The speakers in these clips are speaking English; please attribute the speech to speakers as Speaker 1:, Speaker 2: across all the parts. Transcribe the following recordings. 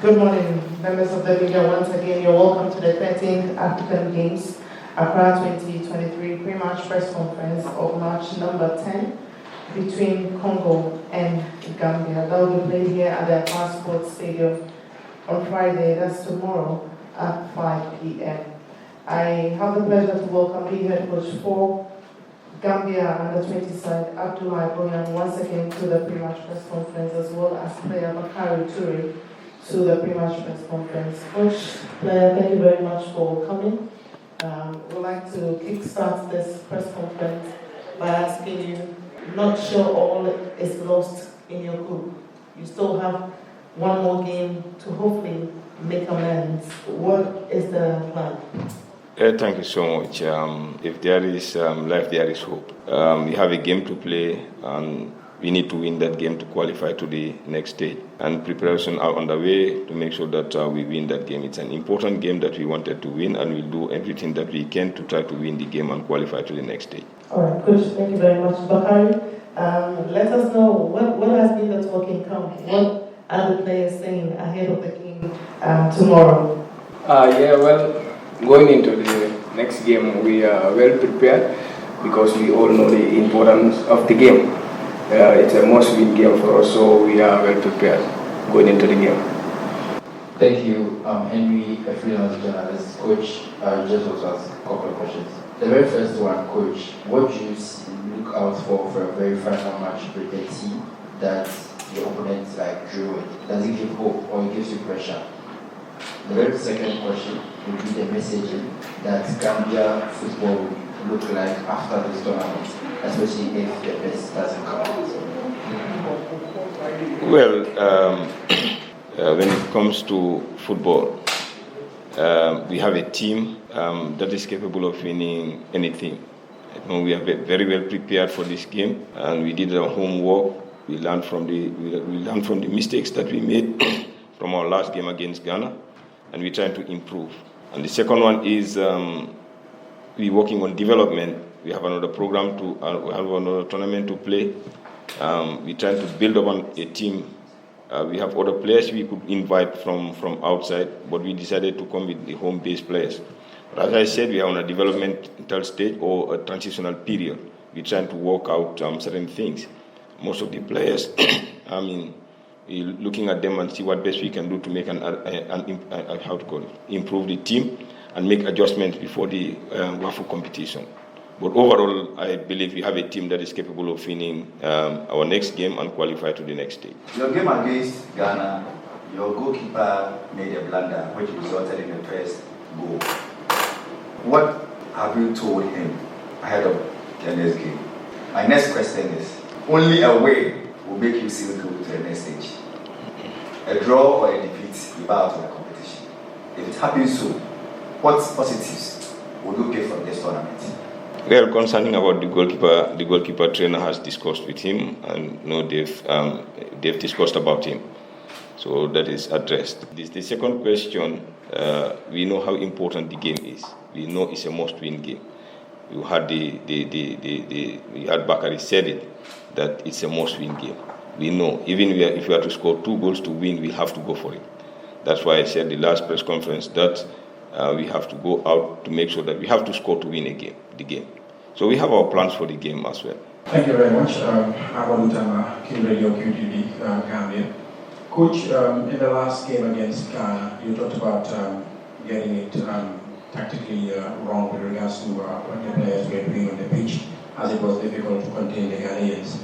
Speaker 1: Good morning, members of the media. Once again, you're welcome to the 13th African Games, Accra 2023 pre-match press conference of match number 10 between Congo and Gambia. That will be played here at the Accra Sports Stadium on Friday, that's tomorrow at 5 p.m. I have the pleasure to welcome the head coach for Gambia under 20 side, Abdoulie Bojang, once again to the pre-match press conference, as well as player Bakary Touray to the pre-match press conference. Coach, player, thank you very much for coming. We'd like to kickstart this press conference by asking you, not sure all is lost in your group. You still have one more game to hopefully make amends. What is the plan?
Speaker 2: Thank you so much. If there is life, there is hope. We have a game to play, and we need to win that game to qualify to the next stage. And preparation are underway to make sure that we win that game. It's an important game that we wanted to win, and we'll do everything that we can to try to win the game and qualify to the next stage.
Speaker 1: All right, Coach, thank you very much. Bakary, let us know what has been the talking camp. What are the players saying ahead of the game tomorrow?
Speaker 3: Going into the next game, we are well prepared because we all know the importance of the game. It's a must-win game for us, so we are well prepared going into the game.
Speaker 4: Thank you, Henry, a freelance journalist. Coach, just also ask a couple of questions. The very first one, Coach, what do you look out for a very final match with the team that your opponent drew with? Does it give hope or it gives you pressure? The very second question would be the messaging that Gambia football will look like after this tournament, especially if the best doesn't come out.
Speaker 2: Well, when it comes to football, we have a team that is capable of winning anything. We are very well prepared for this game, and we did our homework. We learned from the mistakes that we made from our last game against Ghana, and we're trying to improve. And the second one is we're working on development. We have another program we have another tournament to play. We're trying to build upon a team. We have other players we could invite from outside, but we decided to come with the home-based players. But as I said, we are on a developmental stage or a transitional period. We're trying to work out certain things. Most of the players, we're looking at them and see what best we can do to make improve the team and make adjustments before the WAFU competition. But overall, I believe we have a team that is capable of winning our next game and qualify to the next stage.
Speaker 5: Your game against Ghana, your goalkeeper made a blunder, which resulted in the first goal. What have you told him ahead of the next game? My next question is, only a way will make you sail through to the next stage. A draw or a defeat, you bow to the competition. If it happens so, what positives will you get from this tournament?
Speaker 2: Well, concerning about the goalkeeper trainer has discussed with him, and they've discussed about him. So that is addressed. The second question, we know how important the game is. We know it's a must-win game. We had Bakary said it, that it's a must-win game. We know, even if we are to score 2 goals to win, we have to go for it. That's why I said the last press conference that we have to go out to make sure that we have to score to win the game. So we have our plans for the game as well.
Speaker 6: Thank you very much. Abdoulie, King Radio QTV, Gambia. Coach, in the last game against Ghana, you talked about getting it tactically wrong with regards to what the players were doing on the pitch, as it was difficult to contain the Ghanaians.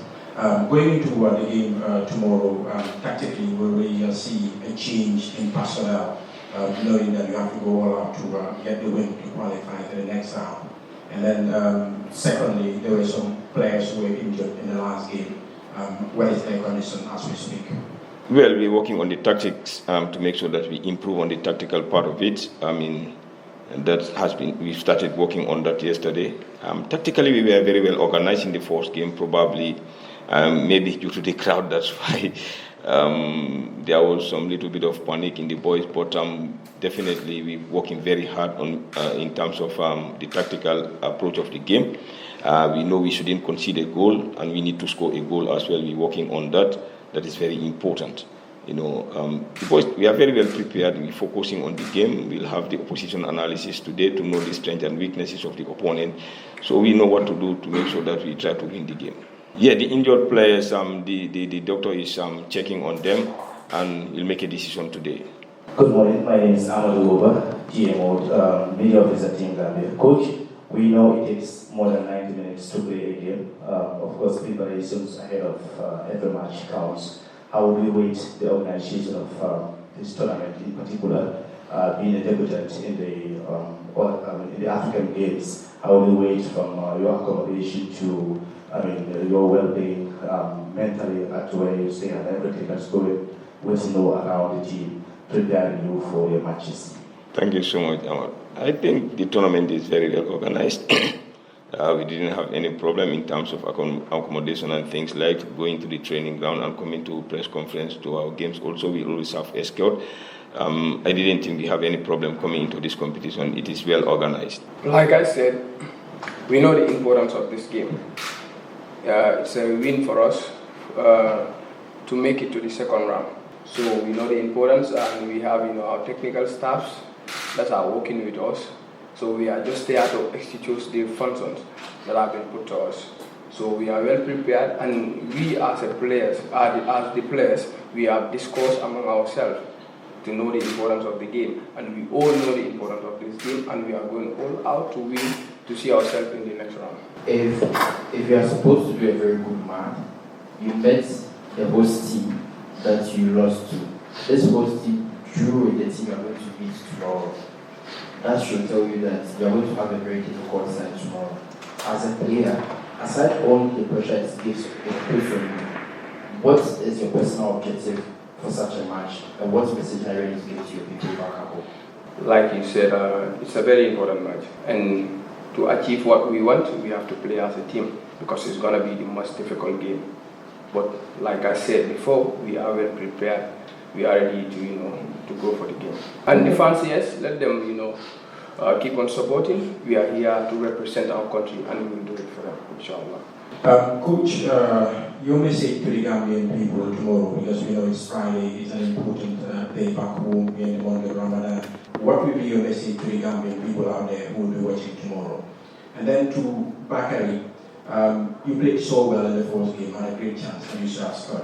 Speaker 6: Going into the game tomorrow, tactically, will we see a change in personnel, knowing that you have to go all out to get the win to qualify for the next round? And then, secondly, there were some players who were injured in the last game. What is their condition as we speak?
Speaker 2: Well, we're working on the tactics to make sure that we improve on the tactical part of it. We started working on that yesterday. Tactically, we were very well organized in the first game, probably. Maybe due to the crowd, that's why there was some little bit of panic in the boys, but definitely we're working very hard on in terms of the tactical approach of the game. We know we shouldn't concede a goal, and we need to score a goal as well. We're working on that. That is very important. Because we are very well prepared, we're focusing on the game. We'll have the opposition analysis today to know the strengths and weaknesses of the opponent. So we know what to do to make sure that we try to win the game. Yeah, the injured players, the doctor is checking on them, and he'll make a decision today.
Speaker 7: Good morning, my name is Abdoulie, GMO, Media Officer Team Gambia. Coach, we know it takes more than 90 minutes to play a game. Of course, preparations ahead of every match counts. How would you rate the organization of this tournament in particular, being a debutant in the African Games? How would you rate from your accommodation to your well-being mentally at where you stay and everything that's going with around the team, preparing you for your matches?
Speaker 2: Thank you so much, Ahmad. I think the tournament is very well organized. We didn't have any problem in terms of accommodation and things like going to the training ground and coming to press conference to our games. Also, we always have escort. I didn't think we have any problem coming into this competition. It is well organized.
Speaker 3: Like I said, we know the importance of this game. It's a win for us to make it to the second round. So we know the importance, and we have our technical staffs that are working with us. So we are just there to execute the functions that have been put to us. So we are well prepared, and we as the players, we have discussed among ourselves to know the importance of the game, and we all know the importance of this game, and we are going all out to win to see ourselves in the next round.
Speaker 4: If you are supposed to do a very good man, you met the host team that you lost to. This host team drew the team you are going to beat tomorrow. That should tell you that you are going to have a very difficult time tomorrow. As a player, aside all the pressure it gives away from you, what is your personal objective for such a match, and what message are you ready to give to your people back at home?
Speaker 3: Like you said, it's a very important match, and to achieve what we want, we have to play as a team, because it's going to be the most difficult game. But like I said before, we are well prepared. We are ready to go for the game. And the fans, yes, let them keep on supporting. We are here to represent our country, and we will do it for them, inshallah.
Speaker 6: Coach, your message to the Gambian people tomorrow, because we know it's Friday, it's an important day back home in the month of Ramadan. What will be your message to the Gambian people out there who will be watching tomorrow? And then to Bakary, you played so well in the first game, had a great chance, and you should have scored.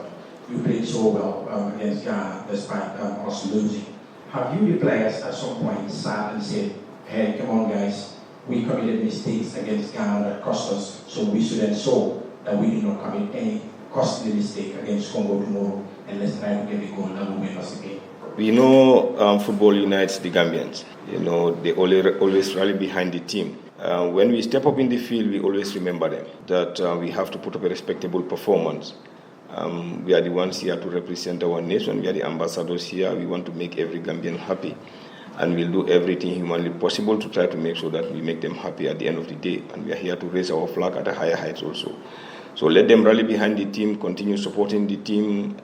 Speaker 6: You played so well against Ghana despite us losing. Have you, the players, at some point sat and said, hey, come on guys, we committed mistakes against Ghana that cost us, so we should ensure that we do not commit any costly mistake against Congo tomorrow, and let's try to get a goal that will win us again?
Speaker 2: We know football unites the Gambians. They always rally behind the team. When we step up in the field, we always remember them, that we have to put up a respectable performance. We are the ones here to represent our nation. We are the ambassadors here. We want to make every Gambian happy. And we'll do everything humanly possible to try to make sure that we make them happy at the end of the day. And we are here to raise our flag at a higher heights also. So let them rally behind the team, continue supporting the team.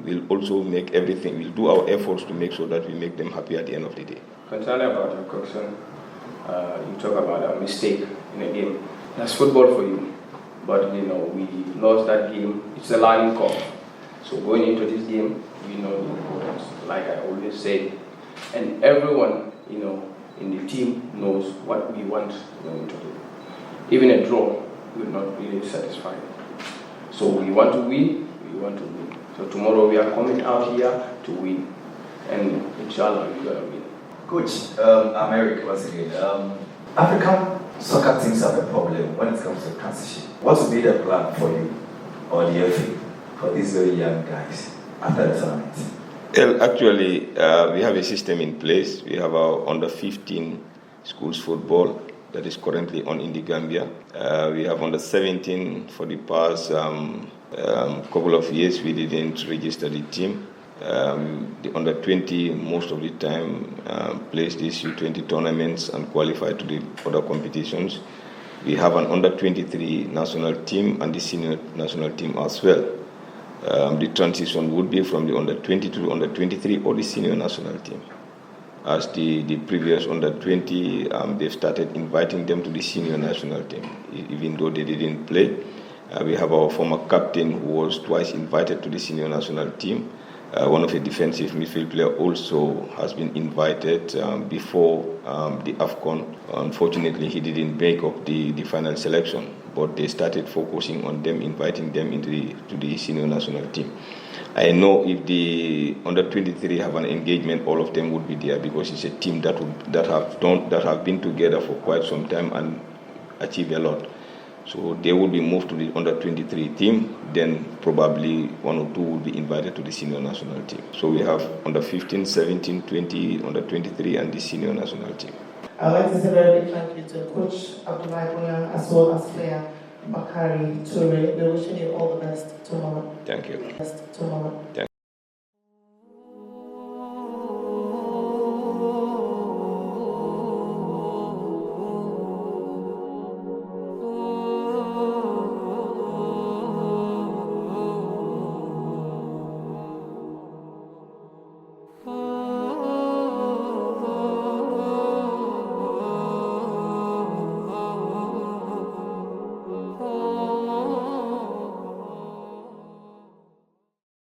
Speaker 2: We'll also make everything, we'll do our efforts to make sure that we make them happy at the end of the day.
Speaker 3: Concerning about your question, you talk about a mistake in a game. That's football for you. But we lost that game. It's a learning curve. So going into this game, we know the importance, like I always say. And everyone, in the team knows what we want to do. Even a draw will not really satisfy. So we want to win, So tomorrow we are coming out here to win. And inshallah, we're going to win.
Speaker 5: Coach, I'm Eric once again. African soccer teams have a problem when it comes to transition. What will be the plan for you or the FA for these very young guys after the tournament?
Speaker 2: Well, actually, we have a system in place. We have our under 15 schools football that is currently on in the Gambia. We have under 17 for the past couple of years. We didn't register the team. The under 20 most of the time plays these U20 tournaments and qualify to the other competitions. We have an under 23 national team and the senior national team as well. The transition would be from the under 20 to the under 23 or the senior national team. As the previous under 20, they've started inviting them to the senior national team, even though they didn't play. We have our former captain who was twice invited to the senior national team. one of the defensive midfield player also has been invited before the AFCON. Unfortunately, he didn't make up the final selection, but they started focusing on them, inviting them into the senior national team. I know if the under-23 have an engagement, all of them would be there because it's a team that have been together for quite some time and achieved a lot. So they will be moved to the under-23 team, then probably one or two will be invited to the senior national team. So we have under-15, 17, 20, under-23 and the senior national team.
Speaker 1: I'd like to say a very big thank you to Coach Abdoulie Bojang as well as player Bakary, Touray. We're wishing you all the best tomorrow.
Speaker 2: Thank you.
Speaker 1: Best tomorrow.
Speaker 2: Thank you.